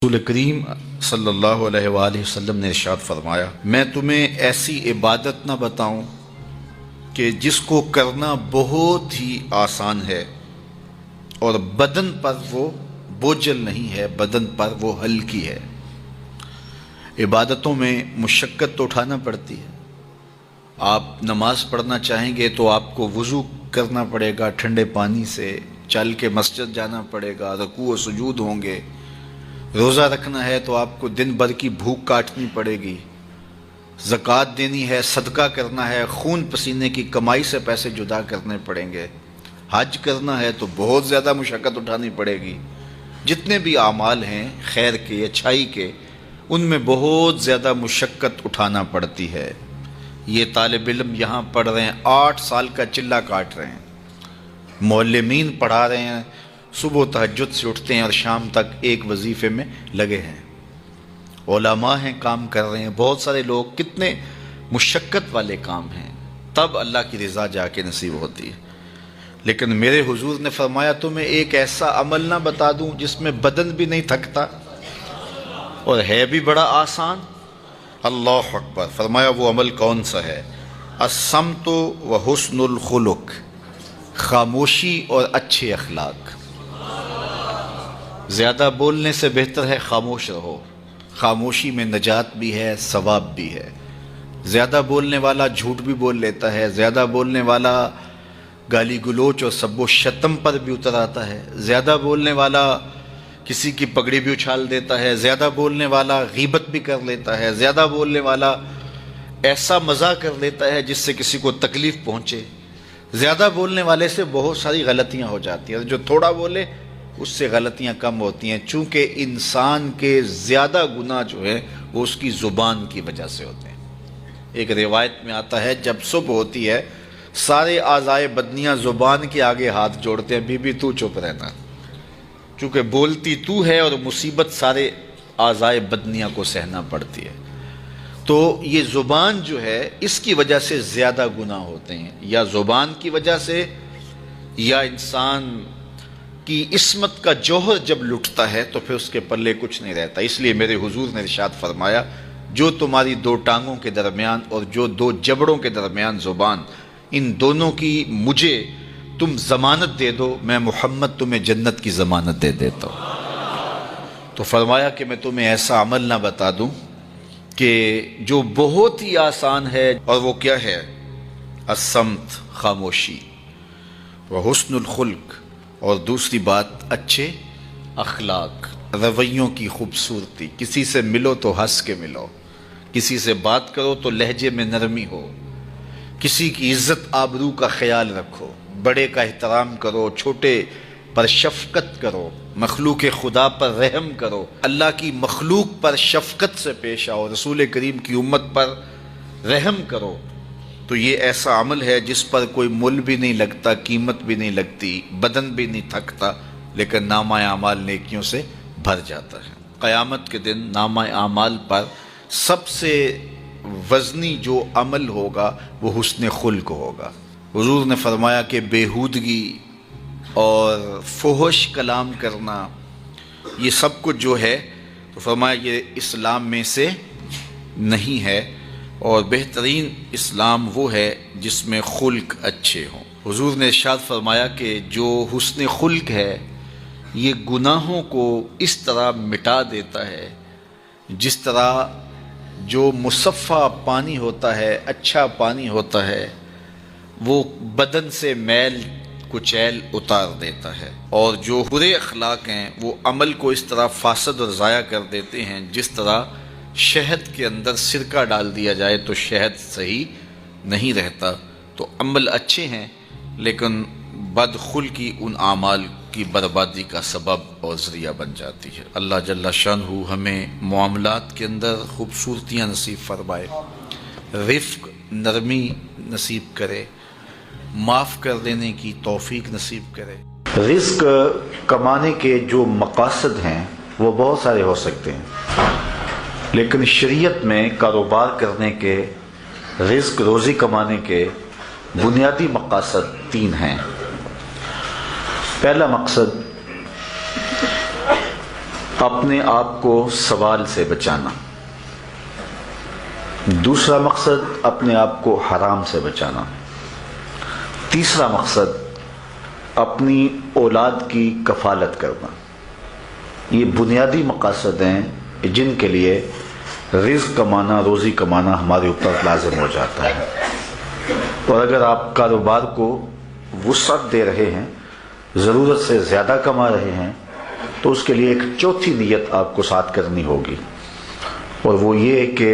رسول کریم صلی اللہ علیہ وآلہ وسلم نے ارشاد فرمایا، میں تمہیں ایسی عبادت نہ بتاؤں کہ جس کو کرنا بہت ہی آسان ہے اور بدن پر وہ بوجھل نہیں ہے، بدن پر وہ ہلکی ہے۔ عبادتوں میں مشقت تو اٹھانا پڑتی ہے۔ آپ نماز پڑھنا چاہیں گے تو آپ کو وضو کرنا پڑے گا، ٹھنڈے پانی سے چل کے مسجد جانا پڑے گا، رکوع و سجود ہوں گے۔ روزہ رکھنا ہے تو آپ کو دن بھر کی بھوک کاٹنی پڑے گی، زکوٰۃ دینی ہے، صدقہ کرنا ہے، خون پسینے کی کمائی سے پیسے جدا کرنے پڑیں گے، حج کرنا ہے تو بہت زیادہ مشقت اٹھانی پڑے گی۔ جتنے بھی اعمال ہیں خیر کے، اچھائی کے، ان میں بہت زیادہ مشقت اٹھانا پڑتی ہے۔ یہ طالب علم یہاں پڑھ رہے ہیں، 8 سال کا چلہ کاٹ رہے ہیں، معلمین پڑھا رہے ہیں، صبح تہجد سے اٹھتے ہیں اور شام تک ایک وظیفے میں لگے ہیں، علماء ہیں کام کر رہے ہیں، بہت سارے لوگ، کتنے مشقت والے کام ہیں، تب اللہ کی رضا جا کے نصیب ہوتی ہے۔ لیکن میرے حضور نے فرمایا تمہیں ایک ایسا عمل نہ بتا دوں جس میں بدن بھی نہیں تھکتا اور ہے بھی بڑا آسان؟ اللہ اکبر! فرمایا وہ عمل کون سا ہے؟ الصمت و حسن الخلق، خاموشی اور اچھے اخلاق۔ زیادہ بولنے سے بہتر ہے خاموش رہو، خاموشی میں نجات بھی ہے، ثواب بھی ہے۔ زیادہ بولنے والا جھوٹ بھی بول لیتا ہے، زیادہ بولنے والا گالی گلوچ اور سب و شتم پر بھی اتر آتا ہے، زیادہ بولنے والا کسی کی پگڑی بھی اچھال دیتا ہے، زیادہ بولنے والا غیبت بھی کر لیتا ہے، زیادہ بولنے والا ایسا مزاح کر لیتا ہے جس سے کسی کو تکلیف پہنچے۔ زیادہ بولنے والے سے بہت ساری غلطیاں ہو جاتی ہیں، جو تھوڑا بولے اس سے غلطیاں کم ہوتی ہیں، چونکہ انسان کے زیادہ گناہ جو ہے وہ اس کی زبان کی وجہ سے ہوتے ہیں۔ ایک روایت میں آتا ہے جب صبح ہوتی ہے سارے اعضائے بدنیاں زبان کے آگے ہاتھ جوڑتے ہیں، بی بی تو چپ رہنا، چونکہ بولتی تو ہے اور مصیبت سارے اعضائے بدنیاں کو سہنا پڑتی ہے۔ تو یہ زبان جو ہے اس کی وجہ سے زیادہ گناہ ہوتے ہیں، یا زبان کی وجہ سے، یا انسان کی عصمت کا جوہر جب لٹتا ہے تو پھر اس کے پلے کچھ نہیں رہتا۔ اس لیے میرے حضور نے ارشاد فرمایا، جو تمہاری 2 ٹانگوں کے درمیان اور جو 2 جبڑوں کے درمیان زبان، ان دونوں کی مجھے تم ضمانت دے دو، میں محمد تمہیں جنت کی ضمانت دے دیتا ہوں۔ تو فرمایا کہ میں تمہیں ایسا عمل نہ بتا دوں کہ جو بہت ہی آسان ہے، اور وہ کیا ہے؟ الصمت، خاموشی، وحسن الخلق، اور دوسری بات اچھے اخلاق، رویوں کی خوبصورتی۔ کسی سے ملو تو ہنس کے ملو، کسی سے بات کرو تو لہجے میں نرمی ہو، کسی کی عزت آبرو کا خیال رکھو، بڑے کا احترام کرو، چھوٹے پر شفقت کرو، مخلوق خدا پر رحم کرو، اللہ کی مخلوق پر شفقت سے پیش آؤ، رسول کریم کی امت پر رحم کرو۔ تو یہ ایسا عمل ہے جس پر کوئی مل بھی نہیں لگتا، قیمت بھی نہیں لگتی، بدن بھی نہیں تھکتا، لیکن نامہ اعمال نیکیوں سے بھر جاتا ہے۔ قیامت کے دن نامہ اعمال پر سب سے وزنی جو عمل ہوگا وہ حسن خلق ہوگا۔ حضور نے فرمایا کہ بیہودگی اور فحش کلام کرنا، یہ سب کچھ جو ہے، تو فرمایا یہ اسلام میں سے نہیں ہے، اور بہترین اسلام وہ ہے جس میں خلق اچھے ہوں۔ حضور نے ارشاد فرمایا کہ جو حسن خلق ہے یہ گناہوں کو اس طرح مٹا دیتا ہے جس طرح جو مصفہ پانی ہوتا ہے، اچھا پانی ہوتا ہے، وہ بدن سے میل کچیل اتار دیتا ہے، اور جو برے اخلاق ہیں وہ عمل کو اس طرح فاسد اور ضائع کر دیتے ہیں جس طرح شہد کے اندر سرکہ ڈال دیا جائے تو شہد صحیح نہیں رہتا۔ تو عمل اچھے ہیں لیکن بدخلقی ان اعمال کی بربادی کا سبب اور ذریعہ بن جاتی ہے۔ اللہ جل شانہ ہمیں معاملات کے اندر خوبصورتیاں نصیب فرمائے، رفق، نرمی نصیب کرے، معاف کر دینے کی توفیق نصیب کرے۔ رزق کمانے کے جو مقاصد ہیں وہ بہت سارے ہو سکتے ہیں، لیکن شریعت میں کاروبار کرنے کے، رزق روزی کمانے کے بنیادی مقاصد 3 ہیں۔ پہلا مقصد اپنے آپ کو سوال سے بچانا، دوسرا مقصد اپنے آپ کو حرام سے بچانا، تیسرا مقصد اپنی اولاد کی کفالت کرنا۔ یہ بنیادی مقاصد ہیں جن کے لیے رزق کمانا، روزی کمانا ہمارے اوپر لازم ہو جاتا ہے۔ اور اگر آپ کاروبار کو وسعت دے رہے ہیں، ضرورت سے زیادہ کما رہے ہیں، تو اس کے لیے ایک چوتھی نیت آپ کو ساتھ کرنی ہوگی، اور وہ یہ کہ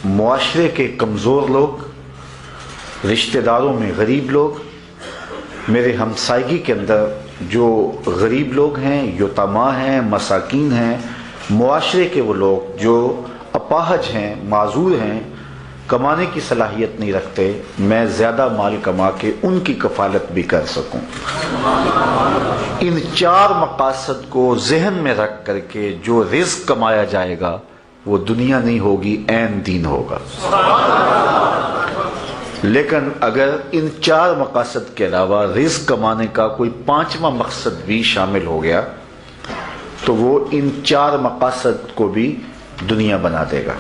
معاشرے کے کمزور لوگ، رشتہ داروں میں غریب لوگ، میرے ہمسائیگی کے اندر جو غریب لوگ ہیں، یتیما ہیں، مساکین ہیں، معاشرے کے وہ لوگ جو اپاہج ہیں، معذور ہیں، کمانے کی صلاحیت نہیں رکھتے، میں زیادہ مال کما کے ان کی کفالت بھی کر سکوں۔ ان چار مقاصد کو ذہن میں رکھ کر کے جو رزق کمایا جائے گا وہ دنیا نہیں ہوگی، عین دین ہوگا۔ لیکن اگر ان چار مقاصد کے علاوہ رزق کمانے کا کوئی پانچواں مقصد بھی شامل ہو گیا تو وہ ان چار مقاصد کو بھی دنیا بنا دے گا۔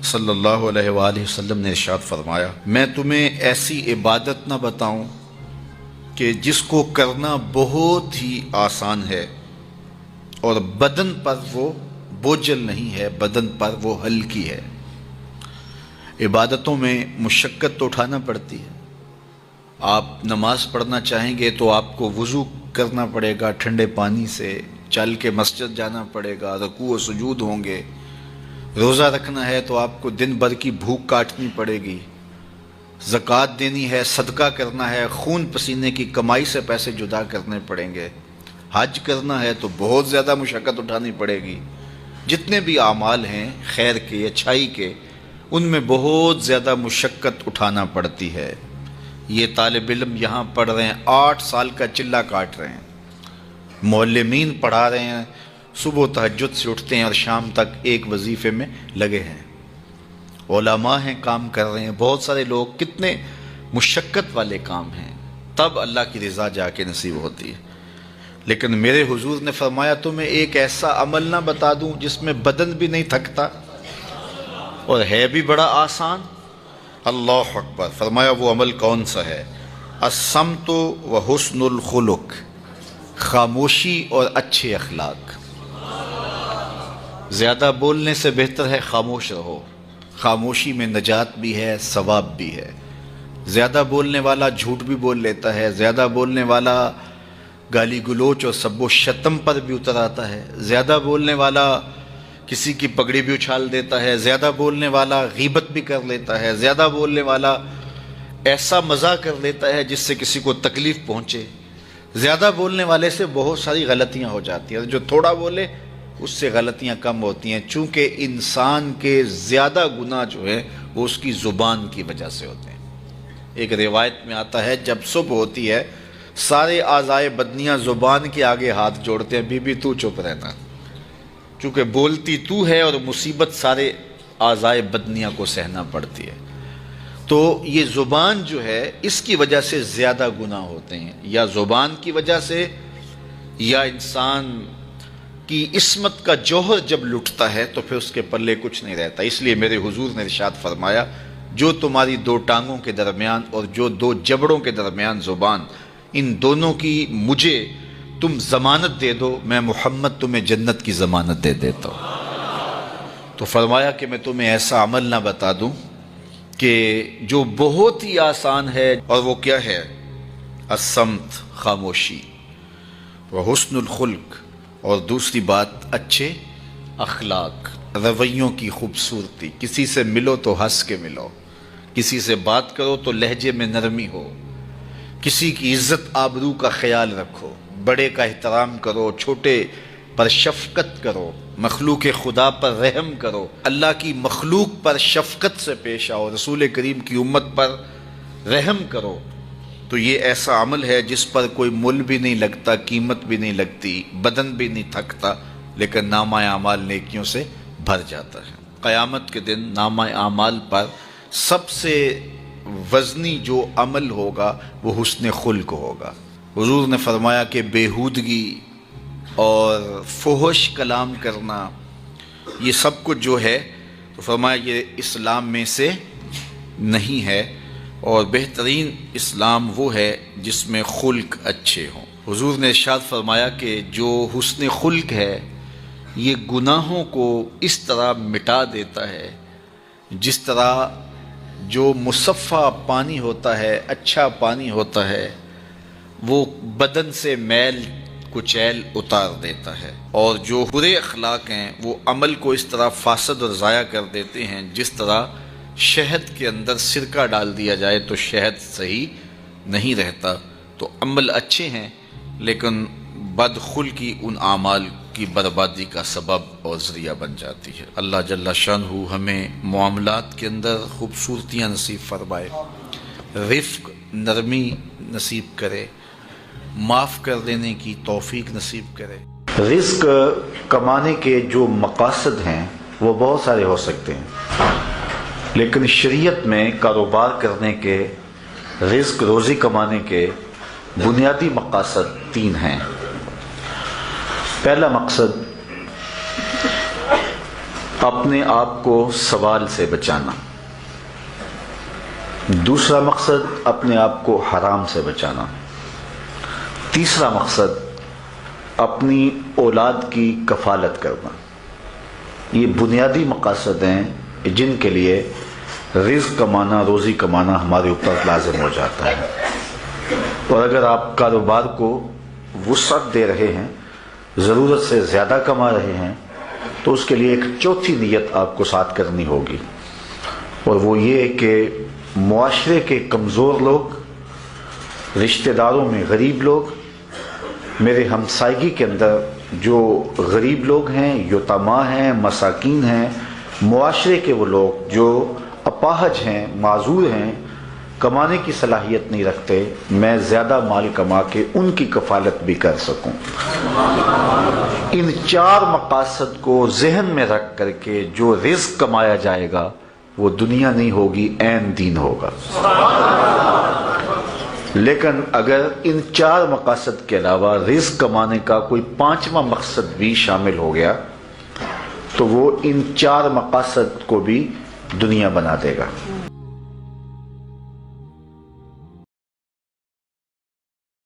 صلی اللہ علیہ وآلہ وسلم نے ارشاد فرمایا، میں تمہیں ایسی عبادت نہ بتاؤں کہ جس کو کرنا بہت ہی آسان ہے اور بدن پر وہ بوجھل نہیں ہے، بدن پر وہ ہلکی ہے۔ عبادتوں میں مشقت تو اٹھانا پڑتی ہے۔ آپ نماز پڑھنا چاہیں گے تو آپ کو وضو کرنا پڑے گا ٹھنڈے پانی سے، چل کے مسجد جانا پڑے گا، رکوع و سجود ہوں گے۔ روزہ رکھنا ہے تو آپ کو دن بھر کی بھوک کاٹنی پڑے گی، زکوٰۃ دینی ہے، صدقہ کرنا ہے، خون پسینے کی کمائی سے پیسے جدا کرنے پڑیں گے، حج کرنا ہے تو بہت زیادہ مشقت اٹھانی پڑے گی۔ جتنے بھی اعمال ہیں خیر کے، اچھائی کے، ان میں بہت زیادہ مشقت اٹھانا پڑتی ہے۔ یہ طالب علم یہاں پڑھ رہے ہیں، 8 سال کا چلہ کاٹ رہے ہیں، معلمین پڑھا رہے ہیں، صبح تہجد سے اٹھتے ہیں اور شام تک ایک وظیفے میں لگے ہیں، علماء ہیں، کام کر رہے ہیں، بہت سارے لوگ، کتنے مشقت والے کام ہیں، تب اللہ کی رضا جا کے نصیب ہوتی ہے۔ لیکن میرے حضور نے فرمایا تمہیں ایک ایسا عمل نہ بتا دوں جس میں بدن بھی نہیں تھکتا اور ہے بھی بڑا آسان؟ اللہ اکبر! فرمایا وہ عمل کون سا ہے؟ الصمت و حسن الخلق، خاموشی اور اچھے اخلاق۔ زیادہ بولنے سے بہتر ہے خاموش رہو، خاموشی میں نجات بھی ہے، ثواب بھی ہے۔ زیادہ بولنے والا جھوٹ بھی بول لیتا ہے، زیادہ بولنے والا گالی گلوچ اور سب و شتم پر بھی اتر آتا ہے، زیادہ بولنے والا کسی کی پگڑی بھی اچھال دیتا ہے، زیادہ بولنے والا غیبت بھی کر لیتا ہے، زیادہ بولنے والا ایسا مزاح کر لیتا ہے جس سے کسی کو تکلیف پہنچے۔ زیادہ بولنے والے سے بہت ساری غلطیاں ہو جاتی ہیں، جو تھوڑا بولے اس سے غلطیاں کم ہوتی ہیں، چونکہ انسان کے زیادہ گناہ جو ہے وہ اس کی زبان کی وجہ سے ہوتے ہیں۔ ایک روایت میں آتا ہے جب صبح ہوتی ہے سارے اعضائے بدنیاں زبان کے آگے ہاتھ جوڑتے ہیں، بی بی تو چپ رہنا، چونکہ بولتی تو ہے اور مصیبت سارے اعضائے بدنیاں کو سہنا پڑتی ہے۔ تو یہ زبان جو ہے اس کی وجہ سے زیادہ گناہ ہوتے ہیں، یا زبان کی وجہ سے، یا انسان کی عصمت کا جوہر جب لٹتا ہے تو پھر اس کے پلے کچھ نہیں رہتا۔ اس لیے میرے حضور نے ارشاد فرمایا جو تمہاری 2 ٹانگوں کے درمیان اور جو 2 جبڑوں کے درمیان زبان، ان دونوں کی مجھے تم ضمانت دے دو، میں محمد تمہیں جنت کی ضمانت دے دیتا ہوں۔ تو فرمایا کہ میں تمہیں ایسا عمل نہ بتا دوں کہ جو بہت ہی آسان ہے، اور وہ کیا ہے؟ الصمت، خاموشی، وحسن الخلق، اور دوسری بات اچھے اخلاق، رویوں کی خوبصورتی۔ کسی سے ملو تو ہنس کے ملو، کسی سے بات کرو تو لہجے میں نرمی ہو، کسی کی عزت آبرو کا خیال رکھو، بڑے کا احترام کرو، چھوٹے پر شفقت کرو، مخلوق خدا پر رحم کرو، اللہ کی مخلوق پر شفقت سے پیش آؤ، رسول کریم کی امت پر رحم کرو۔ تو یہ ایسا عمل ہے جس پر کوئی مل بھی نہیں لگتا، قیمت بھی نہیں لگتی، بدن بھی نہیں تھکتا، لیکن نامہ اعمال نیکیوں سے بھر جاتا ہے۔ قیامت کے دن نامہ اعمال پر سب سے وزنی جو عمل ہوگا وہ حسن خلق ہوگا۔ حضور نے فرمایا کہ بیہودگی اور فحش کلام کرنا یہ سب کچھ جو ہے تو فرمایا یہ اسلام میں سے نہیں ہے، اور بہترین اسلام وہ ہے جس میں خلق اچھے ہوں۔ حضور نے ارشاد فرمایا کہ جو حسن خلق ہے یہ گناہوں کو اس طرح مٹا دیتا ہے جس طرح جو مصفہ پانی ہوتا ہے، اچھا پانی ہوتا ہے، وہ بدن سے میل کچیل اتار دیتا ہے، اور جو برے اخلاق ہیں وہ عمل کو اس طرح فاسد اور ضائع کر دیتے ہیں جس طرح شہد کے اندر سرکہ ڈال دیا جائے تو شہد صحیح نہیں رہتا۔ تو عمل اچھے ہیں لیکن بدخلقی ان اعمال کی بربادی کا سبب اور ذریعہ بن جاتی ہے۔ اللہ جل شانہ ہمیں معاملات کے اندر خوبصورتیاں نصیب فرمائے، رفق نرمی نصیب کرے، معاف کر دینے کی توفیق نصیب کرے۔ رزق کمانے کے جو مقاصد ہیں وہ بہت سارے ہو سکتے ہیں، لیکن شریعت میں کاروبار کرنے کے، رزق روزی کمانے کے بنیادی مقاصد 3 ہیں۔ پہلا مقصد اپنے آپ کو سوال سے بچانا، دوسرا مقصد اپنے آپ کو حرام سے بچانا، تیسرا مقصد اپنی اولاد کی کفالت کرنا۔ یہ بنیادی مقاصد ہیں جن کے لیے رزق کمانا، روزی کمانا ہمارے اوپر لازم ہو جاتا ہے۔ اور اگر آپ کاروبار کو وسعت دے رہے ہیں، ضرورت سے زیادہ کما رہے ہیں، تو اس کے لیے ایک چوتھی نیت آپ کو ساتھ کرنی ہوگی، اور وہ یہ کہ معاشرے کے کمزور لوگ، رشتہ داروں میں غریب لوگ، میرے ہمسائیگی کے اندر جو غریب لوگ ہیں، یتیما ہیں، مساکین ہیں، معاشرے کے وہ لوگ جو اپاہج ہیں، معذور ہیں، کمانے کی صلاحیت نہیں رکھتے، میں زیادہ مال کما کے ان کی کفالت بھی کر سکوں۔ ان 4 مقاصد کو ذہن میں رکھ کر کے جو رزق کمایا جائے گا وہ دنیا نہیں ہوگی، عین دین ہوگا۔ لیکن اگر ان 4 مقاصد کے علاوہ رزق کمانے کا کوئی 5واں مقصد بھی شامل ہو گیا تو وہ ان 4 مقاصد کو بھی دنیا بنا دے گا۔